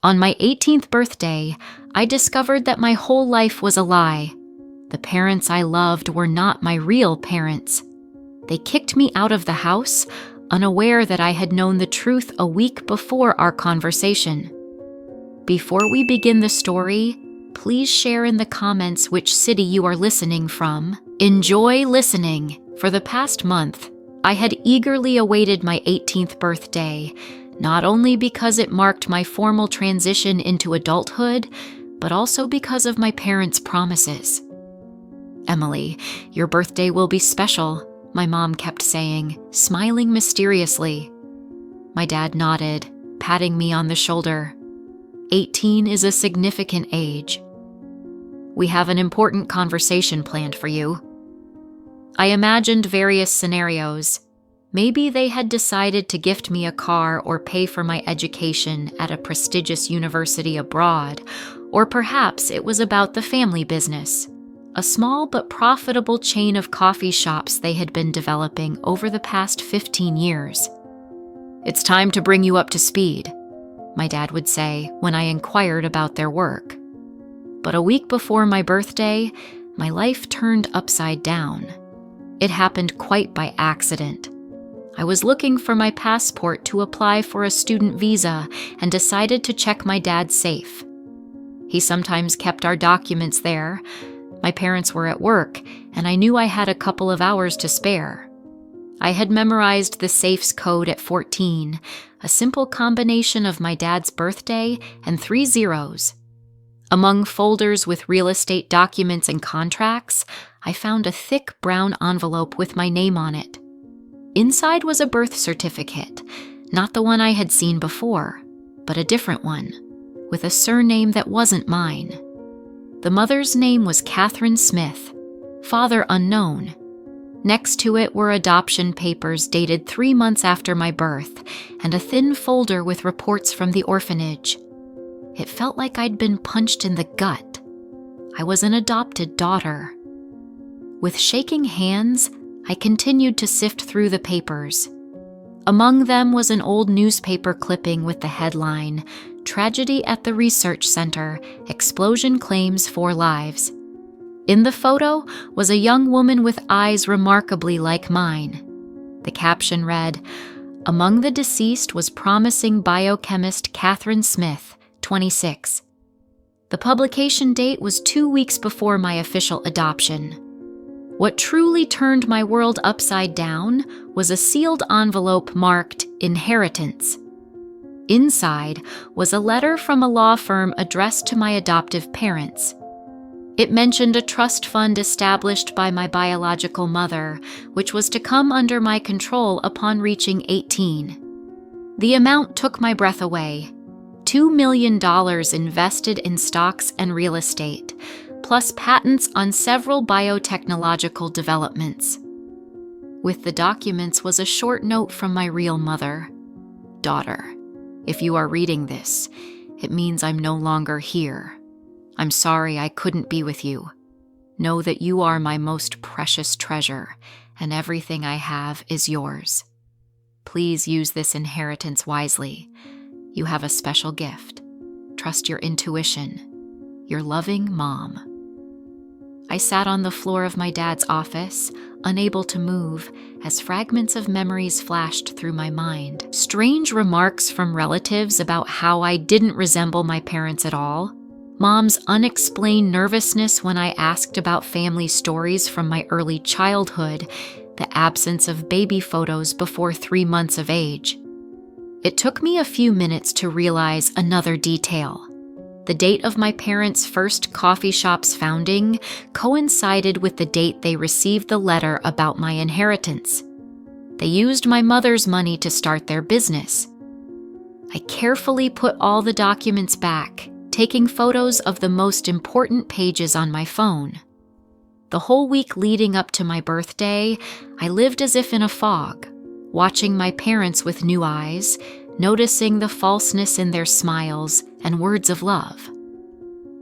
On my 18th birthday, I discovered that my whole life was a lie. The parents I loved were not my real parents. They kicked me out of the house, unaware that I had known the truth a week before our conversation. Before we begin the story, please share in the comments which city you are listening from. Enjoy listening. For the past month, I had eagerly awaited my 18th birthday, not only because it marked my formal transition into adulthood, but also because of my parents' promises. "Emily, your birthday will be special," my mom kept saying, smiling mysteriously. My dad nodded, patting me on the shoulder. 18 is a significant age. "We have an important conversation planned for you." I imagined various scenarios. Maybe they had decided to gift me a car or pay for my education at a prestigious university abroad, or perhaps it was about the family business, a small but profitable chain of coffee shops they had been developing over the past 15 years. "It's time to bring you up to speed," my dad would say when I inquired about their work. But a week before my birthday, my life turned upside down. It happened quite by accident. I was looking for my passport to apply for a student visa and decided to check my dad's safe. He sometimes kept our documents there. My parents were at work, and I knew I had a couple of hours to spare. I had memorized the safe's code at 14, a simple combination of my dad's birthday and 3 zeros. Among folders with real estate documents and contracts, I found a thick brown envelope with my name on it. Inside was a birth certificate, not the one I had seen before, but a different one, with a surname that wasn't mine. The mother's name was Catherine Smith, father unknown. Next to it were adoption papers dated 3 months after my birth, and a thin folder with reports from the orphanage. It felt like I'd been punched in the gut. I was an adopted daughter. With shaking hands, I continued to sift through the papers. Among them was an old newspaper clipping with the headline, "Tragedy at the Research Center, Explosion Claims 4 Lives." In the photo was a young woman with eyes remarkably like mine. The caption read, "Among the deceased was promising biochemist Catherine Smith, 26. The publication date was 2 weeks before my official adoption. What truly turned my world upside down was a sealed envelope marked "Inheritance." Inside was a letter from a law firm addressed to my adoptive parents. It mentioned a trust fund established by my biological mother, which was to come under my control upon reaching 18. The amount took my breath away. $2 million invested in stocks and real estate, plus patents on several biotechnological developments. With the documents was a short note from my real mother. "Daughter, if you are reading this, it means I'm no longer here. I'm sorry I couldn't be with you. Know that you are my most precious treasure, and everything I have is yours. Please use this inheritance wisely. You have a special gift. Trust your intuition. Your loving Mom." I sat on the floor of my dad's office, unable to move, as fragments of memories flashed through my mind. Strange remarks from relatives about how I didn't resemble my parents at all. Mom's unexplained nervousness when I asked about family stories from my early childhood, the absence of baby photos before 3 months of age. It took me a few minutes to realize another detail. The date of my parents' first coffee shop's founding coincided with the date they received the letter about my inheritance. They used my mother's money to start their business. I carefully put all the documents back, taking photos of the most important pages on my phone. The whole week leading up to my birthday, I lived as if in a fog, watching my parents with new eyes, noticing the falseness in their smiles and words of love.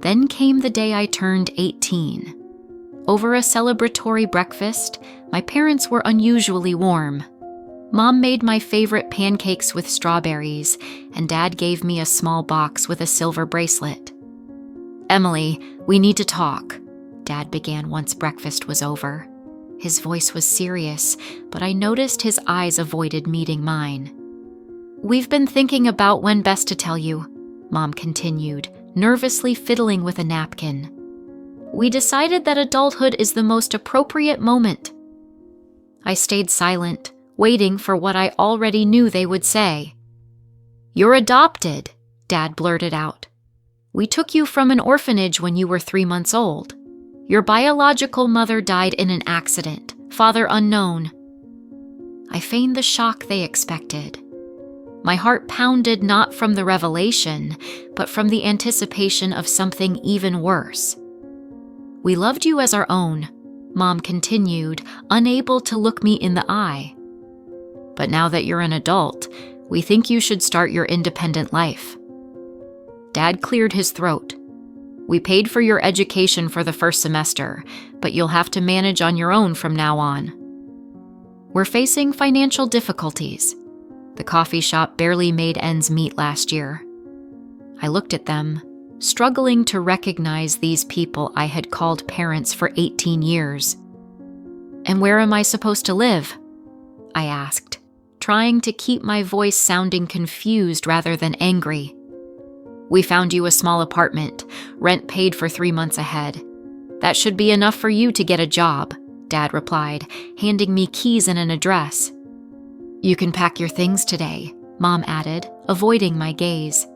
Then came the day I turned 18. Over a celebratory breakfast, my parents were unusually warm. Mom made my favorite pancakes with strawberries, and Dad gave me a small box with a silver bracelet. "Emily, we need to talk," Dad began once breakfast was over. His voice was serious, but I noticed his eyes avoided meeting mine. "We've been thinking about when best to tell you," Mom continued, nervously fiddling with a napkin. "We decided that adulthood is the most appropriate moment." I stayed silent, waiting for what I already knew they would say. "You're adopted," Dad blurted out. "We took you from an orphanage when you were 3 months old. Your biological mother died in an accident, father unknown." I feigned the shock they expected. My heart pounded not from the revelation, but from the anticipation of something even worse. "We loved you as our own," Mom continued, unable to look me in the eye. "But now that you're an adult, we think you should start your independent life." Dad cleared his throat. "We paid for your education for the first semester, but you'll have to manage on your own from now on." "We're facing financial difficulties. The coffee shop barely made ends meet last year." I looked at them, struggling to recognize these people I had called parents for 18 years. "And where am I supposed to live?" I asked, trying to keep my voice sounding confused rather than angry. "We found you a small apartment, rent paid for 3 months ahead. That should be enough for you to get a job," Dad replied, handing me keys and an address. "You can pack your things today," Mom added, avoiding my gaze.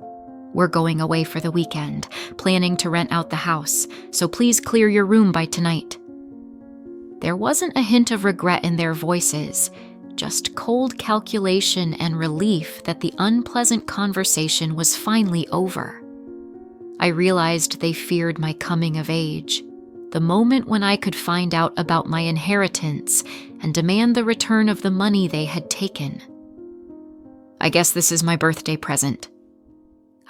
"We're going away for the weekend, planning to rent out the house, so please clear your room by tonight." There wasn't a hint of regret in their voices, just cold calculation and relief that the unpleasant conversation was finally over. I realized they feared my coming of age, the moment when I could find out about my inheritance and demand the return of the money they had taken. "I guess this is my birthday present."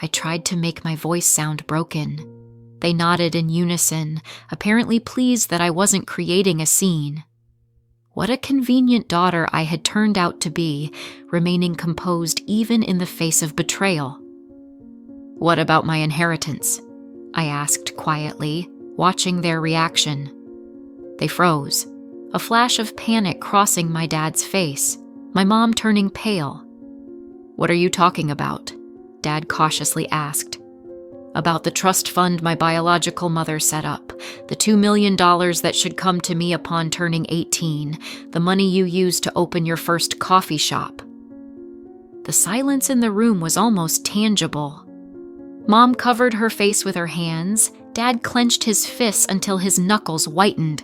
I tried to make my voice sound broken. They nodded in unison, apparently pleased that I wasn't creating a scene. What a convenient daughter I had turned out to be, remaining composed even in the face of betrayal. "What about my inheritance?" I asked quietly, watching their reaction. They froze, a flash of panic crossing my dad's face, my mom turning pale. "What are you talking about?" Dad cautiously asked. "About the trust fund my biological mother set up, the $2 million that should come to me upon turning 18, the money you used to open your first coffee shop." The silence in the room was almost tangible. Mom covered her face with her hands. Dad clenched his fists until his knuckles whitened.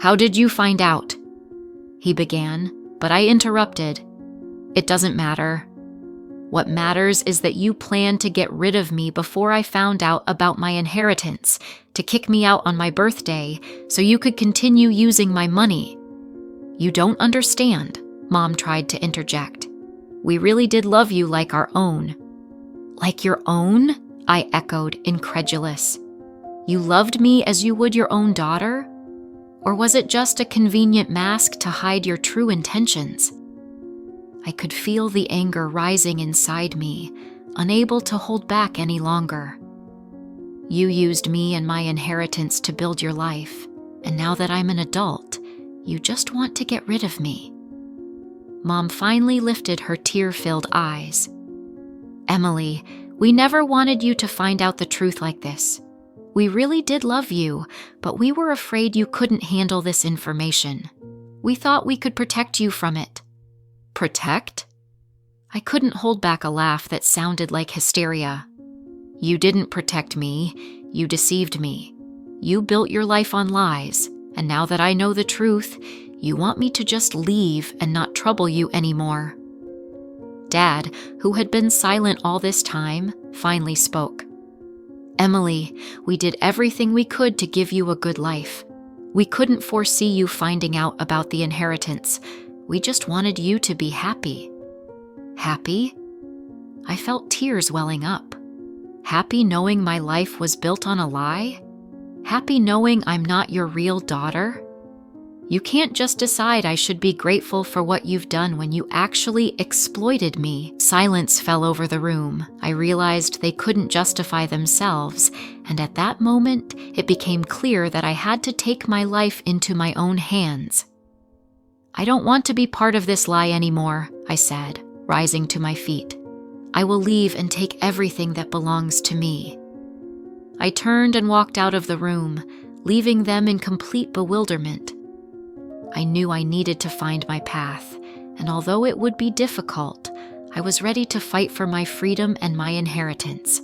"How did you find out?" he began, but I interrupted. "It doesn't matter. What matters is that you planned to get rid of me before I found out about my inheritance, to kick me out on my birthday so you could continue using my money." "You don't understand," Mom tried to interject. "We really did love you like our own." "Like your own?" I echoed, incredulous. "You loved me as you would your own daughter? Or was it just a convenient mask to hide your true intentions?" I could feel the anger rising inside me, unable to hold back any longer. "You used me and my inheritance to build your life, and now that I'm an adult, you just want to get rid of me." Mom finally lifted her tear-filled eyes. "Emily, we never wanted you to find out the truth like this. We really did love you, but we were afraid you couldn't handle this information. We thought we could protect you from it." "Protect?" I couldn't hold back a laugh that sounded like hysteria. "You didn't protect me. You deceived me. You built your life on lies, and now that I know the truth, you want me to just leave and not trouble you anymore." Dad, who had been silent all this time, finally spoke. "Emily, we did everything we could to give you a good life. We couldn't foresee you finding out about the inheritance. We just wanted you to be happy." Happy? I felt tears welling up. Happy knowing my life was built on a lie? Happy knowing I'm not your real daughter? You can't just decide I should be grateful for what you've done when you actually exploited me." Silence fell over the room. I realized they couldn't justify themselves, and at that moment, it became clear that I had to take my life into my own hands. "I don't want to be part of this lie anymore," I said, rising to my feet. "I will leave and take everything that belongs to me." I turned and walked out of the room, leaving them in complete bewilderment. I knew I needed to find my path, and although it would be difficult, I was ready to fight for my freedom and my inheritance.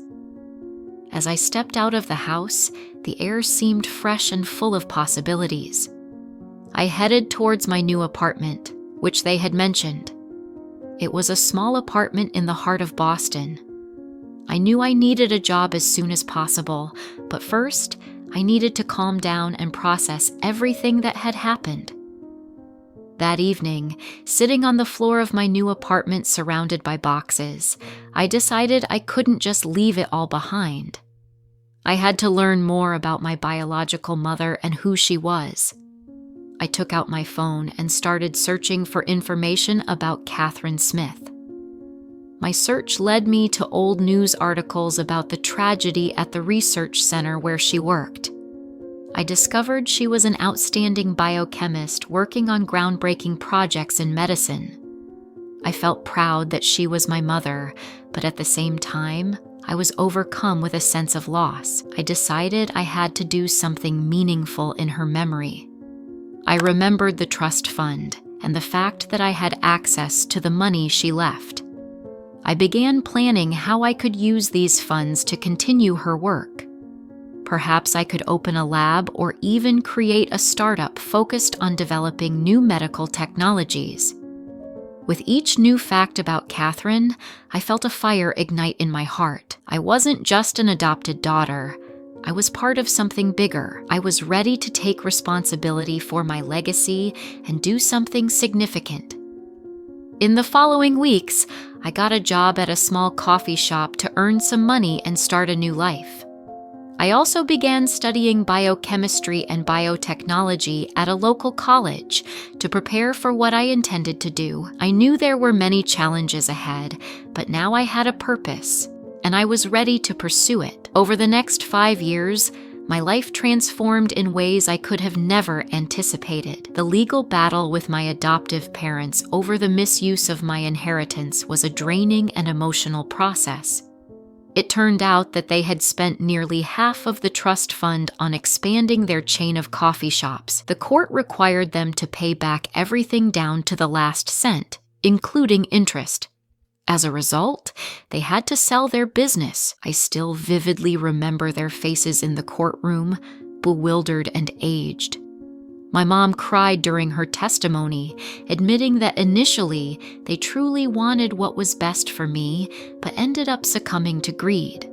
As I stepped out of the house, the air seemed fresh and full of possibilities. I headed towards my new apartment, which they had mentioned. It was a small apartment in the heart of Boston. I knew I needed a job as soon as possible, but first, I needed to calm down and process everything that had happened. That evening, sitting on the floor of my new apartment surrounded by boxes, I decided I couldn't just leave it all behind. I had to learn more about my biological mother and who she was. I took out my phone and started searching for information about Catherine Smith. My search led me to old news articles about the tragedy at the research center where she worked. I discovered she was an outstanding biochemist working on groundbreaking projects in medicine. I felt proud that she was my mother, but at the same time, I was overcome with a sense of loss. I decided I had to do something meaningful in her memory. I remembered the trust fund and the fact that I had access to the money she left. I began planning how I could use these funds to continue her work. Perhaps I could open a lab or even create a startup focused on developing new medical technologies. With each new fact about Catherine, I felt a fire ignite in my heart. I wasn't just an adopted daughter. I was part of something bigger. I was ready to take responsibility for my legacy and do something significant. In the following weeks, I got a job at a small coffee shop to earn some money and start a new life. I also began studying biochemistry and biotechnology at a local college to prepare for what I intended to do. I knew there were many challenges ahead, but now I had a purpose, and I was ready to pursue it. Over the next 5 years, my life transformed in ways I could have never anticipated. The legal battle with my adoptive parents over the misuse of my inheritance was a draining and emotional process. It turned out that they had spent nearly half of the trust fund on expanding their chain of coffee shops. The court required them to pay back everything down to the last cent, including interest. As a result, they had to sell their business. I still vividly remember their faces in the courtroom, bewildered and aged. My mom cried during her testimony, admitting that initially they truly wanted what was best for me, but ended up succumbing to greed.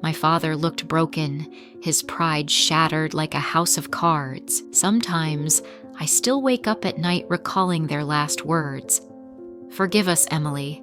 My father looked broken, his pride shattered like a house of cards. Sometimes, I still wake up at night recalling their last words. "Forgive us, Emily.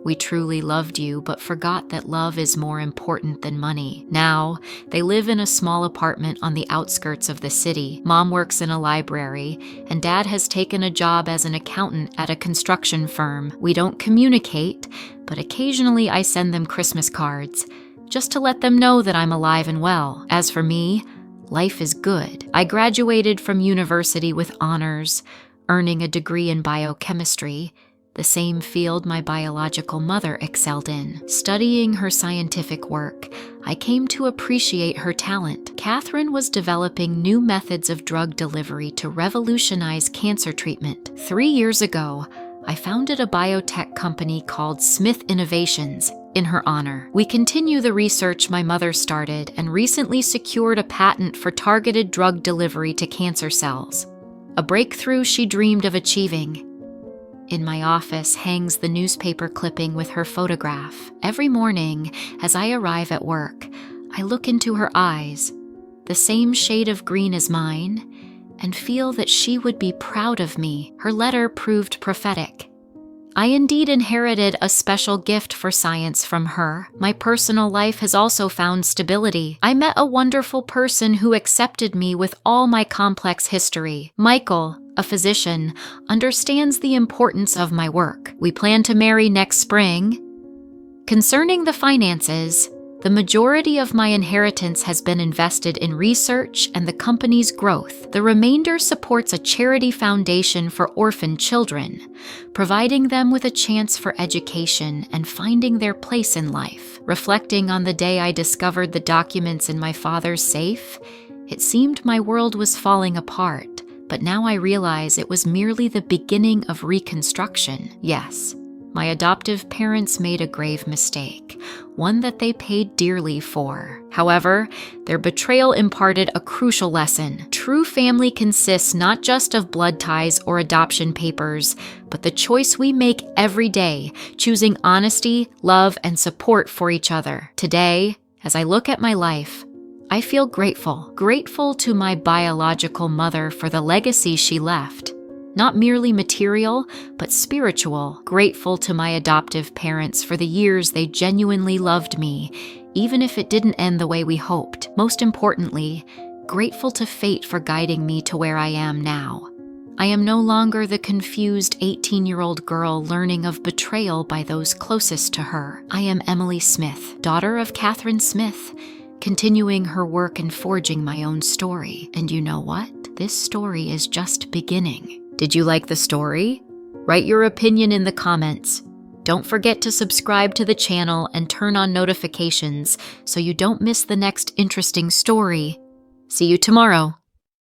We truly loved you, but forgot that love is more important than money." Now, they live in a small apartment on the outskirts of the city. Mom works in a library, and Dad has taken a job as an accountant at a construction firm. We don't communicate, but occasionally I send them Christmas cards, just to let them know that I'm alive and well. As for me, life is good. I graduated from university with honors, earning a degree in biochemistry, the same field my biological mother excelled in. Studying her scientific work, I came to appreciate her talent. Catherine was developing new methods of drug delivery to revolutionize cancer treatment. 3 years ago, I founded a biotech company called Smith Innovations in her honor. We continue the research my mother started and recently secured a patent for targeted drug delivery to cancer cells, a breakthrough she dreamed of achieving. In my office hangs the newspaper clipping with her photograph. Every morning, as I arrive at work, I look into her eyes, the same shade of green as mine, and feel that she would be proud of me. Her letter proved prophetic. I indeed inherited a special gift for science from her. My personal life has also found stability. I met a wonderful person who accepted me with all my complex history. Michael, a physician, understands the importance of my work. We plan to marry next spring. Concerning the finances, the majority of my inheritance has been invested in research and the company's growth. The remainder supports a charity foundation for orphan children, providing them with a chance for education and finding their place in life. Reflecting on the day I discovered the documents in my father's safe, it seemed my world was falling apart, but now I realize it was merely the beginning of reconstruction. Yes, my adoptive parents made a grave mistake, one that they paid dearly for. However, their betrayal imparted a crucial lesson. True family consists not just of blood ties or adoption papers, but the choice we make every day, choosing honesty, love, and support for each other. Today, as I look at my life, I feel grateful to my biological mother for the legacy she left. Not merely material, but spiritual. Grateful to my adoptive parents for the years they genuinely loved me, even if it didn't end the way we hoped. Most importantly, grateful to fate for guiding me to where I am now. I am no longer the confused 18-year-old girl learning of betrayal by those closest to her. I am Emily Smith, daughter of Catherine Smith, continuing her work and forging my own story. And you know what? This story is just beginning. Did you like the story? Write your opinion in the comments. Don't forget to subscribe to the channel and turn on notifications so you don't miss the next interesting story. See you tomorrow.